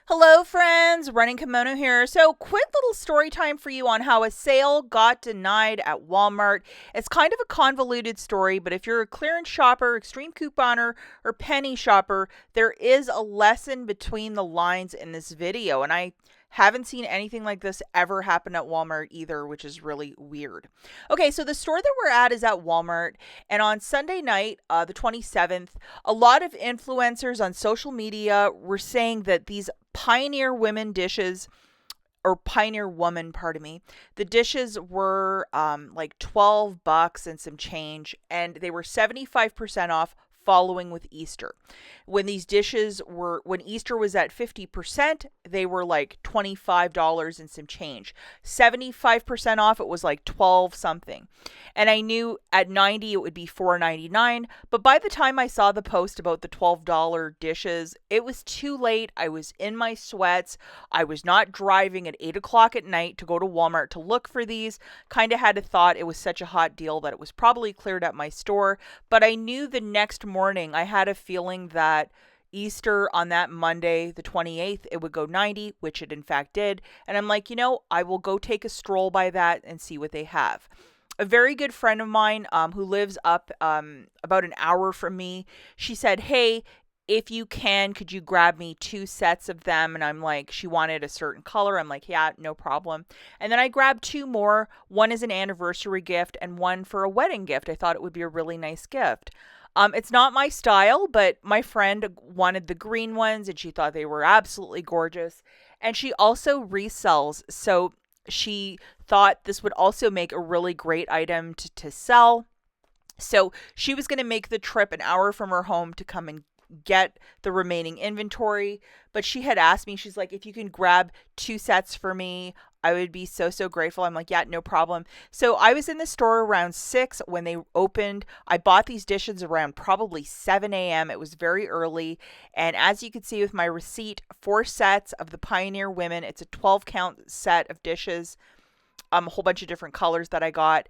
Hello, friends. Running Kimono here. So, quick little story time for you on how a sale got denied at Walmart. It's kind of a convoluted story, but if you're a clearance shopper, extreme couponer, or penny shopper, there is a lesson between the lines in this video. And I haven't seen anything like this ever happen at Walmart either, which is really weird. Okay, so the store that we're at is at Walmart. And on Sunday night, the 27th, a lot of influencers on social media were saying that these Pioneer Women dishes, or Pioneer Woman, pardon me, the dishes were like $12 and some change, and they were 75% off following with Easter. When Easter was at 50%, they were like $25 and some change. 75% off, it was like 12 something. And I knew at 90 it would be $4.99, but by the time I saw the post about the $12 dishes, it was too late. I was in my sweats. I was not driving at 8 o'clock at night to go to Walmart to look for these. Kind of had a thought it was such a hot deal that it was probably cleared at my store, but I knew the next morning I had a feeling that Easter on that Monday, the 28th, it would go 90, which it in fact did. And I'm like, I will go take a stroll by that and see what they have. A very good friend of mine who lives up about an hour from me, she said, hey, if you can, could you grab me 2 sets of them? And I'm like, she wanted a certain color. I'm like, yeah, no problem. And then I grabbed 2 more. One is an anniversary gift and one for a wedding gift. I thought it would be a really nice gift. It's not my style, but my friend wanted the green ones and she thought they were absolutely gorgeous. And she also resells. So she thought this would also make a really great item to sell. So she was going to make the trip an hour from her home to come and get the remaining inventory. But she had asked me, she's like, if you can grab 2 sets for me, I would be so grateful. I'm like, yeah, no problem. So I was in the store around 6 when they opened. I bought these dishes around probably 7 a.m. It was very early. And as you can see with my receipt, 4 sets of the Pioneer Women. It's a 12 count set of dishes, a whole bunch of different colors that I got.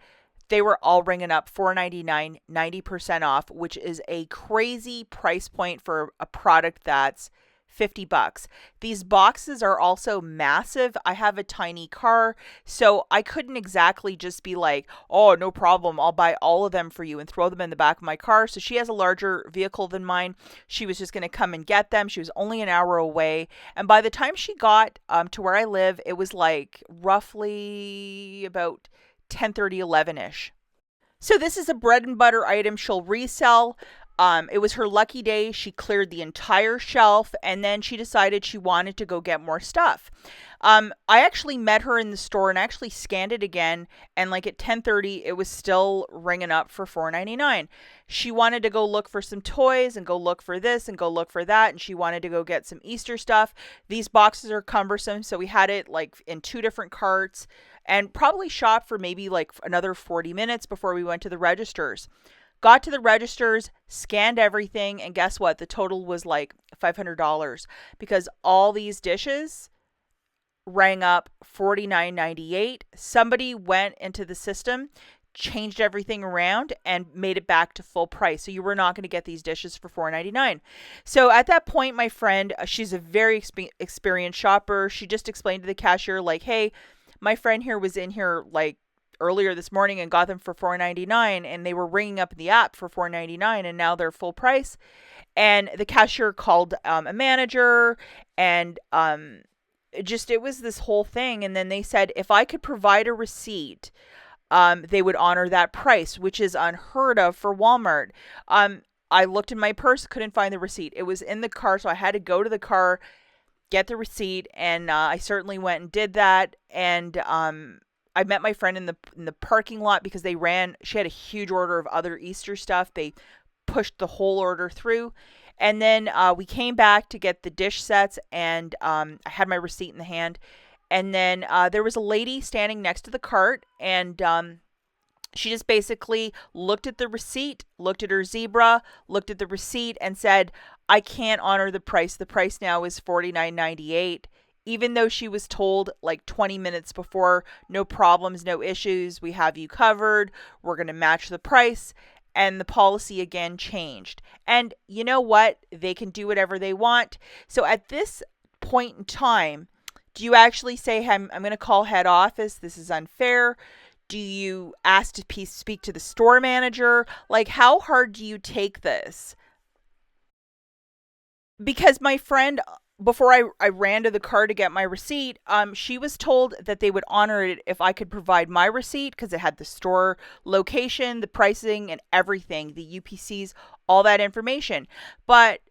They were all ringing up $4.99, 90% off, which is a crazy price point for a product that's $50. These boxes are also massive. I have a tiny car, so I couldn't exactly just be like, oh, no problem, I'll buy all of them for you and throw them in the back of my car. So she has a larger vehicle than mine. She was just going to come and get them. She was only an hour away. And by the time she got to where I live, it was like roughly about 10:30, 11ish. So this is a bread and butter item she'll resell. It was her lucky day. She cleared the entire shelf and then she decided she wanted to go get more stuff. I actually met her in the store and actually scanned it again. And like at 10:30, it was still ringing up for $4.99. She wanted to go look for some toys and go look for this and go look for that. And she wanted to go get some Easter stuff. These boxes are cumbersome. So we had it like in 2 different carts and probably shopped for maybe like another 40 minutes before we went to the registers. Got to the registers, scanned everything, and guess what? The total was like $500 because all these dishes rang up $49.98. Somebody went into the system, changed everything around, and made it back to full price. So you were not going to get these dishes for $4.99. So at that point, my friend, she's a very experienced shopper. She just explained to the cashier, like, hey, my friend here was in here like earlier this morning and got them for $4.99 and they were ringing up in the app for $4.99 and now they're full price. And the cashier called a manager and it was this whole thing. And then they said if I could provide a receipt, they would honor that price, which is unheard of for Walmart. I looked in my purse, couldn't find the receipt. It was in the car, so I had to go to the car, get the receipt, and I certainly went and did that. And I met my friend in the parking lot because she had a huge order of other Easter stuff. They pushed the whole order through. And then we came back to get the dish sets, and I had my receipt in the hand. And then there was a lady standing next to the cart, and she just basically looked at the receipt, looked at her zebra, looked at the receipt, and said, I can't honor the price. The price now is $49.98. Even though she was told like 20 minutes before, no problems, no issues, we have you covered, we're going to match the price. And the policy again changed. And you know what? They can do whatever they want. So at this point in time, do you actually say, hey, I'm going to call head office? This is unfair. Do you ask to speak to the store manager? Like, how hard do you take this? Because my friend, before I ran to the car to get my receipt, she was told that they would honor it if I could provide my receipt because it had the store location, the pricing, and everything, the UPCs, all that information. But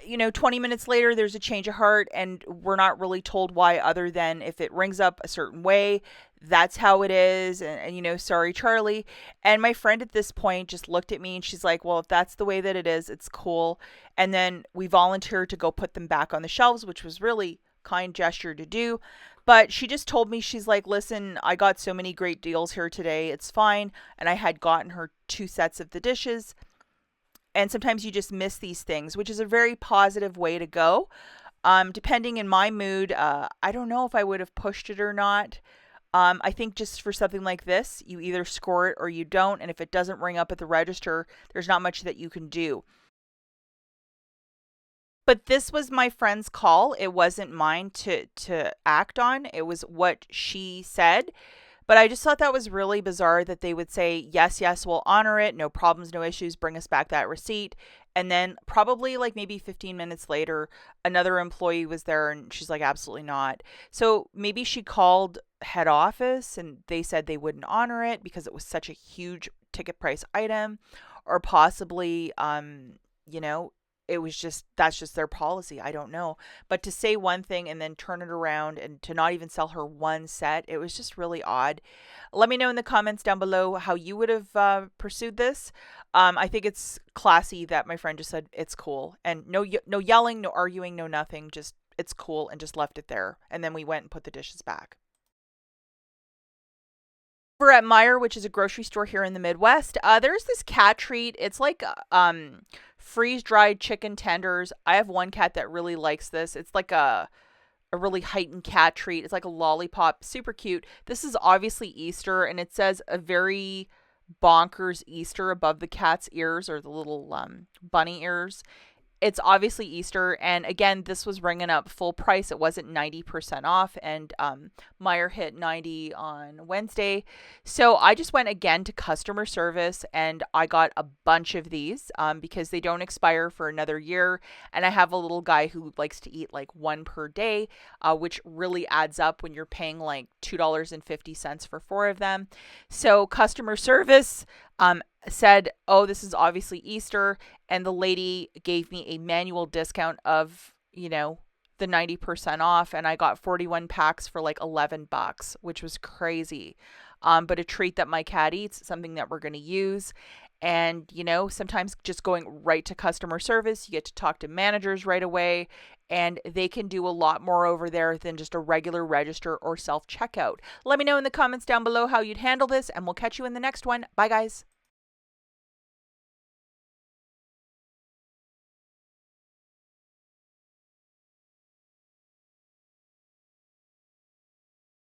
20 minutes later, there's a change of heart, and we're not really told why, other than if it rings up a certain way, that's how it is. And sorry, Charlie. And my friend at this point just looked at me and she's like, well, if that's the way that it is, it's cool. And then we volunteered to go put them back on the shelves, which was really kind gesture to do. But she just told me, she's like, listen, I got so many great deals here today. It's fine. And I had gotten her 2 sets of the dishes, and sometimes you just miss these things, which is a very positive way to go. Depending in my mood, I don't know if I would have pushed it or not. I think just for something like this, you either score it or you don't. And if it doesn't ring up at the register, there's not much that you can do. But this was my friend's call. It wasn't mine to act on. It was what she said. But I just thought that was really bizarre that they would say, yes, yes, we'll honor it. No problems, no issues. Bring us back that receipt. And then probably like maybe 15 minutes later, another employee was there and she's like, absolutely not. So maybe she called head office and they said they wouldn't honor it because it was such a huge ticket price item. Or possibly, you know, it was just, that's just their policy. I don't know. But to say one thing and then turn it around and to not even sell her 1 set, it was just really odd. Let me know in the comments down below how you would have pursued this. I think it's classy that my friend just said it's cool, and no yelling, no arguing, no nothing. Just it's cool, and just left it there. And then we went and put the dishes back. We're at Meijer, which is a grocery store here in the Midwest. There's this cat treat. It's like freeze dried chicken tenders. I have one cat that really likes this. It's like a really heightened cat treat. It's like a lollipop, super cute. This is obviously Easter, and it says a very bonkers Easter above the cat's ears, or the little bunny ears. It's obviously Easter, and again, this was ringing up full price. It wasn't 90% off, and Meijer hit 90 on Wednesday. So I just went again to customer service, and I got a bunch of these because they don't expire for another year, and I have a little guy who likes to eat like one per day, which really adds up when you're paying like $2.50 for 4 of them. So customer service said, oh, this is obviously Easter, and the lady gave me a manual discount of, the 90% off, and I got 41 packs for like $11, which was crazy. But a treat that my cat eats, something that we're going to use. And, sometimes just going right to customer service, you get to talk to managers right away, and they can do a lot more over there than just a regular register or self-checkout. Let me know in the comments down below how you'd handle this, and we'll catch you in the next one. Bye, guys.